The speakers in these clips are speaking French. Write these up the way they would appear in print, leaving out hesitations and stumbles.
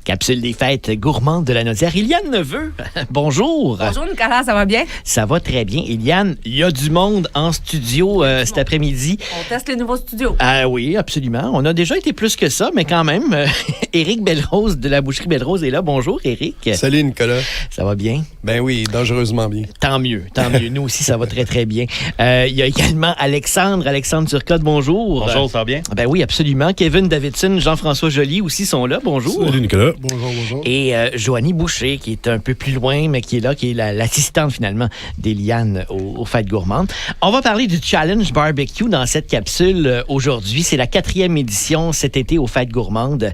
Capsule des fêtes gourmandes de la Naudière. Iliane Neveu, bonjour. Bonjour Nicolas, ça va bien? Ça va très bien. Iliane, il y a du monde en studio cet après-midi. On teste les nouveaux studios. Ah oui, absolument. On a déjà été plus que ça, mais quand même. Éric Belrose de la boucherie Belrose est là. Bonjour Éric. Salut Nicolas. Ça va bien? Ben oui, dangereusement bien. Tant mieux, tant mieux. Nous aussi, ça va très, très bien. Il y a également Alexandre Turcotte, bonjour. Bonjour, ça va bien? Ben oui, absolument. Kevin Davidson, Jean-François Joly aussi sont là. Bonjour. Salut Nicolas. Bonjour. Et Joanie Boucher, qui est un peu plus loin, mais qui est là, qui est l'assistante finalement d'Éliane aux Fêtes gourmandes. On va parler du Challenge Barbecue dans cette capsule aujourd'hui. C'est la 4e édition cet été aux Fêtes gourmandes.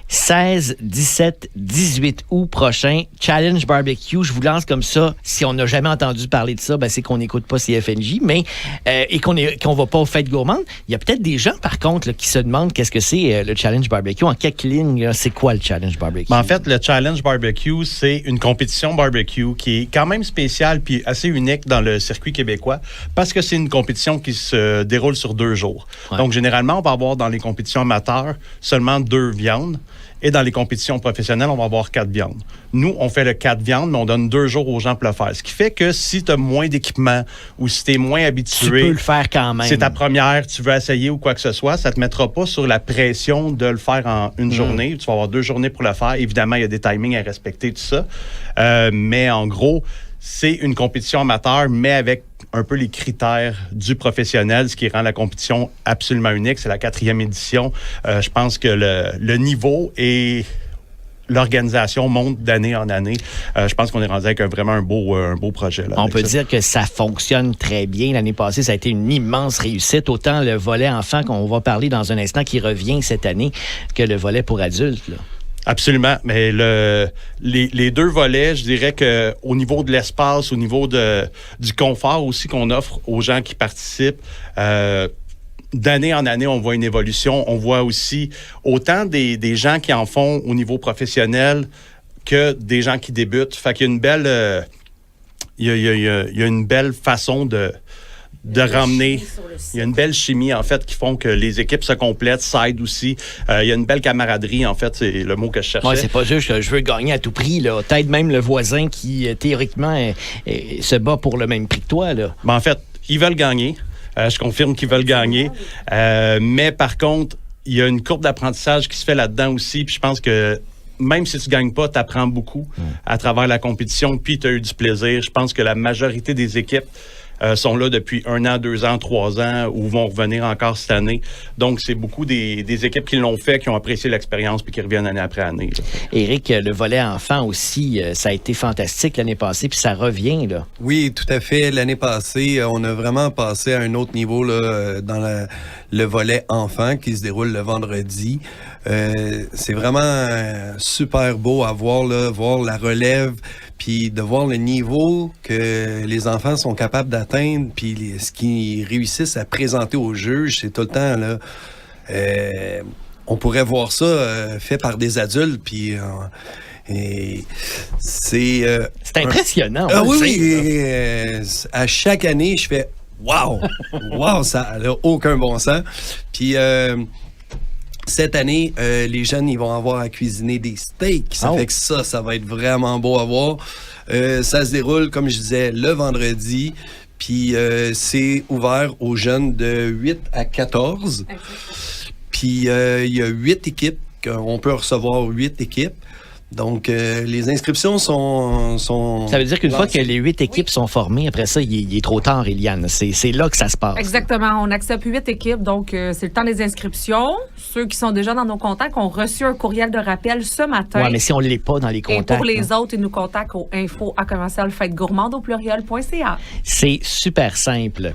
16, 17, 18 août prochain. Challenge Barbecue. Je vous lance comme ça. Si on n'a jamais entendu parler de ça, ben c'est qu'on n'écoute pas CFNJ, mais et qu'on va pas aux Fêtes gourmandes. Il y a peut-être des gens, par contre, là, qui se demandent qu'est-ce que c'est le Challenge Barbecue. En quelques lignes, là, c'est quoi le Challenge Barbecue? Ben, en fait, le Challenge Barbecue, c'est une compétition barbecue qui est quand même spéciale puis assez unique dans le circuit québécois parce que c'est une compétition qui se déroule sur 2 jours. Ouais. Donc, généralement, on va avoir dans les compétitions amateurs seulement 2 viandes. Et dans les compétitions professionnelles, on va avoir 4 viandes. Nous, on fait le 4 viandes, mais on donne 2 jours aux gens pour le faire. Ce qui fait que si tu as moins d'équipement ou si tu es moins habitué... Tu peux le faire quand même. C'est ta première, tu veux essayer ou quoi que ce soit, ça ne te mettra pas sur la pression de le faire en une journée. Tu vas avoir 2 journées pour le faire. Évidemment, il y a des timings à respecter, tout ça. Mais en gros, c'est une compétition amateur, mais avec un peu les critères du professionnel, ce qui rend la compétition absolument unique. C'est la 4e édition. Je pense que le niveau et l'organisation monte d'année en année. Je pense qu'on est rendu avec vraiment un beau projet. Là, on peut dire que ça fonctionne très bien. L'année passée, ça a été une immense réussite. Autant le volet enfant qu'on va parler dans un instant qui revient cette année que le volet pour adultes, là. Absolument, mais les 2 volets, je dirais qu'au niveau de l'espace, au niveau du confort aussi qu'on offre aux gens qui participent, d'année en année, on voit une évolution. On voit aussi autant des gens qui en font au niveau professionnel que des gens qui débutent. Fait qu'il y a une belle, il y a une belle façon de ramener. Il y a une belle chimie, en fait, qui font que les équipes se complètent, s'aident aussi. Il y a une belle camaraderie, en fait, c'est le mot que je cherchais. Oui, c'est pas juste que je veux gagner à tout prix, là. Peut-être même le voisin qui, théoriquement, se bat pour le même prix que toi, là. Ben, en fait, ils veulent gagner. Je confirme qu'ils veulent gagner. Mais par contre, il y a une courbe d'apprentissage qui se fait là-dedans aussi. Puis je pense que même si tu ne gagnes pas, tu apprends beaucoup à travers la compétition. Puis tu as eu du plaisir. Je pense que la majorité des équipes sont là depuis 1 an, 2 ans, 3 ans ou vont revenir encore cette année. Donc, c'est beaucoup des équipes qui l'ont fait, qui ont apprécié l'expérience puis qui reviennent année après année. Là. Éric, le volet enfant aussi, ça a été fantastique l'année passée puis ça revient, là. Oui, tout à fait. L'année passée, on a vraiment passé à un autre niveau là, dans le volet enfant qui se déroule le vendredi. C'est vraiment super beau à voir, là, voir la relève, puis de voir le niveau que les enfants sont capables d'atteindre, puis ce qu'ils réussissent à présenter aux juges, c'est tout le temps, là, on pourrait voir ça fait par des adultes, puis... c'est impressionnant. Oui, à chaque année, je fais « Wow! Wow! Ça n'a aucun bon sens. » Puis... cette année, les jeunes, ils vont avoir à cuisiner des steaks. Ça fait que ça va être vraiment beau à voir. Ça se déroule, comme je disais, le vendredi. Puis c'est ouvert aux jeunes de 8 à 14. Puis il y a 8 équipes. On peut recevoir 8 équipes. Donc, les inscriptions sont... Ça veut dire qu'une fois que les 8 équipes sont formées, après ça, il est trop tard, Éliane. C'est là que ça se passe. Exactement. On accepte 8 équipes, donc c'est le temps des inscriptions. Ceux qui sont déjà dans nos contacts ont reçu un courriel de rappel ce matin. Oui, mais si on ne l'est pas dans les contacts... Et pour les autres, ils nous contactent au info@fêtesgourmandes au pluriel.ca. C'est super simple.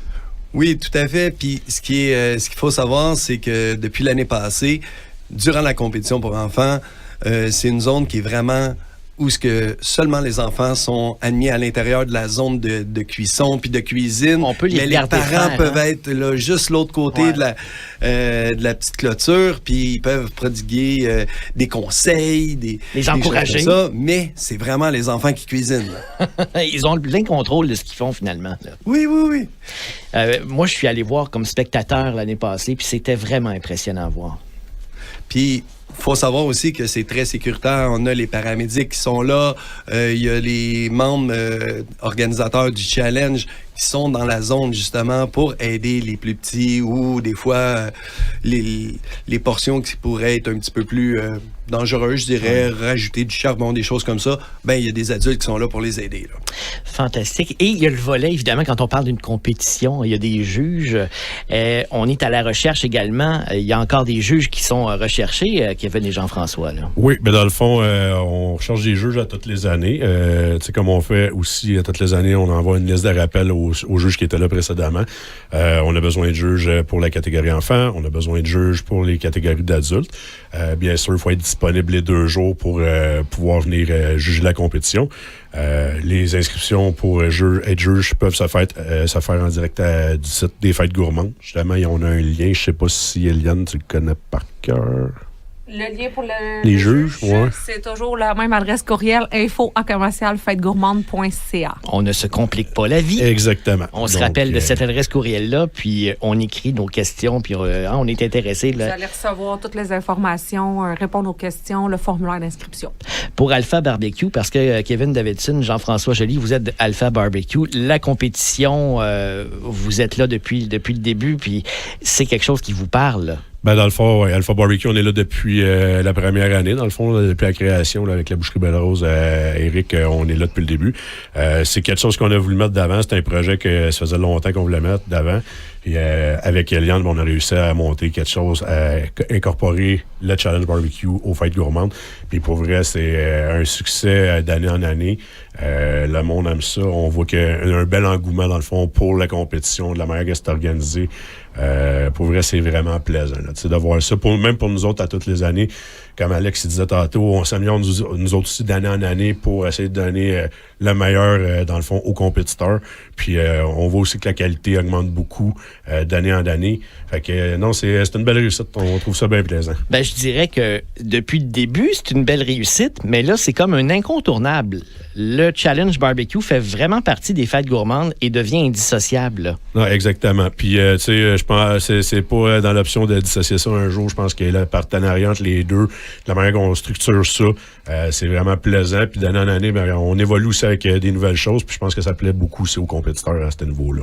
Oui, tout à fait. Puis ce qu'il faut savoir, c'est que depuis l'année passée, durant la compétition pour enfants, c'est une zone qui est vraiment où ce que seulement les enfants sont admis à l'intérieur de la zone de cuisson puis de cuisine. On peut les mais les parents peuvent être là, juste l'autre côté de la petite clôture, puis ils peuvent prodiguer des conseils, les encourager. Des choses comme ça, mais c'est vraiment les enfants qui cuisinent. Ils ont le plein contrôle de ce qu'ils font finalement. Là. Oui. Moi, je suis allé voir comme spectateur l'année passée, puis c'était vraiment impressionnant à voir. Puis faut savoir aussi que c'est très sécuritaire. On a les paramédics qui sont là. Il y a les membres organisateurs du challenge qui sont dans la zone justement pour aider les plus petits ou des fois les portions qui pourraient être un petit peu plus dangereuses, je dirais, rajouter du charbon, des choses comme ça. Ben il y a des adultes qui sont là pour les aider. Là. Fantastique. Et il y a le volet, évidemment, quand on parle d'une compétition, il y a des juges. On est à la recherche également. Il y a encore des juges qui sont recherchés, Kevin et Jean-François. Là. Oui, mais dans le fond, on recherche des juges à toutes les années. Tu sais, comme on fait aussi à toutes les années, on envoie une liste de rappels aux juges qui étaient là précédemment. On a besoin de juges pour la catégorie enfants. On a besoin de juges pour les catégories d'adultes. Bien sûr, il faut être disponible les 2 jours pour pouvoir venir juger la compétition. Les inscriptions pour être juge peuvent se faire en direct du site des Fêtes Gourmandes. Justement, on a un lien. Je sais pas si Eliane, tu le connais par cœur. Le lien pour les juges, ouais. C'est toujours la même adresse courriel, info@fêtesgourmandes.ca. On ne se complique pas la vie. Exactement. On se rappelle de cette adresse courriel-là, puis on écrit nos questions, puis on est intéressé. Vous allez recevoir toutes les informations, répondre aux questions, le formulaire d'inscription. Pour Alpha Barbecue, parce que Kevin Davidson, Jean-François Joly, vous êtes Alpha Barbecue. La compétition, vous êtes là depuis le début, puis c'est quelque chose qui vous parle. Ben dans le fond, ouais, Alpha Barbecue, on est là depuis la première année. Dans le fond, là, depuis la création là, avec la boucherie Belle-Rose, Éric, on est là depuis le début. C'est quelque chose qu'on a voulu mettre d'avant. C'est un projet que ça faisait longtemps qu'on voulait mettre d'avant. Et avec Eliane, on a réussi à monter quelque chose, à incorporer le Challenge Barbecue aux Fêtes Gourmandes. Puis pour vrai, c'est un succès d'année en année. Le monde aime ça. On voit qu'il y a un bel engouement, dans le fond, pour la compétition, de la manière que c'est organisé. Pour vrai, c'est vraiment plaisant là, de voir ça. Même pour nous autres, à toutes les années, comme Alex disait tantôt, on s'améliore nous autres aussi d'année en année pour essayer de donner le meilleur, dans le fond, aux compétiteurs. Puis on voit aussi que la qualité augmente beaucoup d'année en année. Fait que non, c'est une belle réussite. On trouve ça bien plaisant. Ben, je dirais que depuis le début, c'est une belle réussite, mais là, c'est comme un incontournable. Le Challenge Barbecue fait vraiment partie des Fêtes Gourmandes et devient indissociable. Là. Non, exactement. Puis, tu sais, je pense c'est pas dans l'option de dissocier ça un jour. Je pense que le partenariat entre les deux, la manière qu'on structure ça, c'est vraiment plaisant. Puis d'année en année, ben, on évolue aussi avec des nouvelles choses. Puis je pense que ça plaît beaucoup aussi aux compétiteurs à ce niveau-là.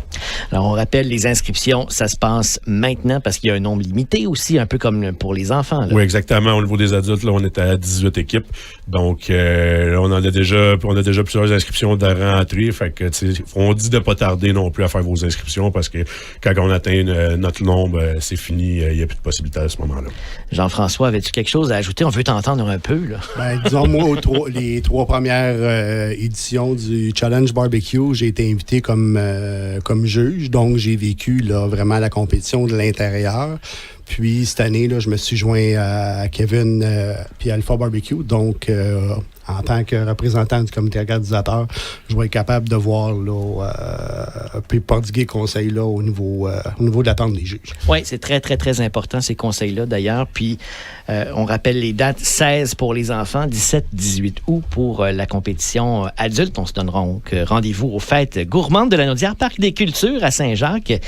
Alors, on rappelle, les inscriptions, ça se passe maintenant parce qu'il y a un nombre limité aussi, un peu comme pour les enfants. Là. Oui, exactement. Au niveau des adultes, là, on est à 18 équipes. Donc, là, on a déjà plusieurs inscriptions de rentrée. Fait que, on dit de ne pas tarder non plus à faire vos inscriptions parce que quand on atteint notre nombre, c'est fini. Il n'y a plus de possibilité à ce moment-là. Jean-François, avais-tu quelque chose à ajouter? On veut t'entendre un peu. Là. Ben, disons, moi, les 3 premières éditions du Challenge Barbecue, j'ai été invité comme juge. Donc, j'ai vécu là, vraiment la compétition de l'intérieur. Puis, cette année, là, je me suis joint à Kevin puis Alpha Barbecue. Donc, en tant que représentant du comité organisateur, je vais être capable de voir là, puis prodiguer conseils là, au niveau de l'attente des juges. Oui, c'est très, très, très important, ces conseils-là, d'ailleurs. Puis, on rappelle les dates, 16 pour les enfants, 17-18 août pour la compétition adulte. On se donnera donc rendez-vous aux Fêtes Gourmandes de la Naudière, Parc des Cultures à Saint-Jacques.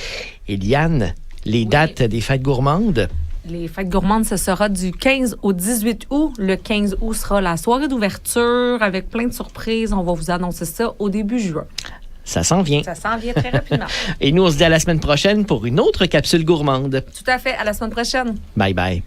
Eliane, les dates des Fêtes Gourmandes? Les Fêtes Gourmandes, ce sera du 15 au 18 août. Le 15 août sera la soirée d'ouverture avec plein de surprises. On va vous annoncer ça au début juin. Ça s'en vient. Ça s'en vient très rapidement. Et nous, on se dit à la semaine prochaine pour une autre capsule gourmande. Tout à fait. À la semaine prochaine. Bye bye.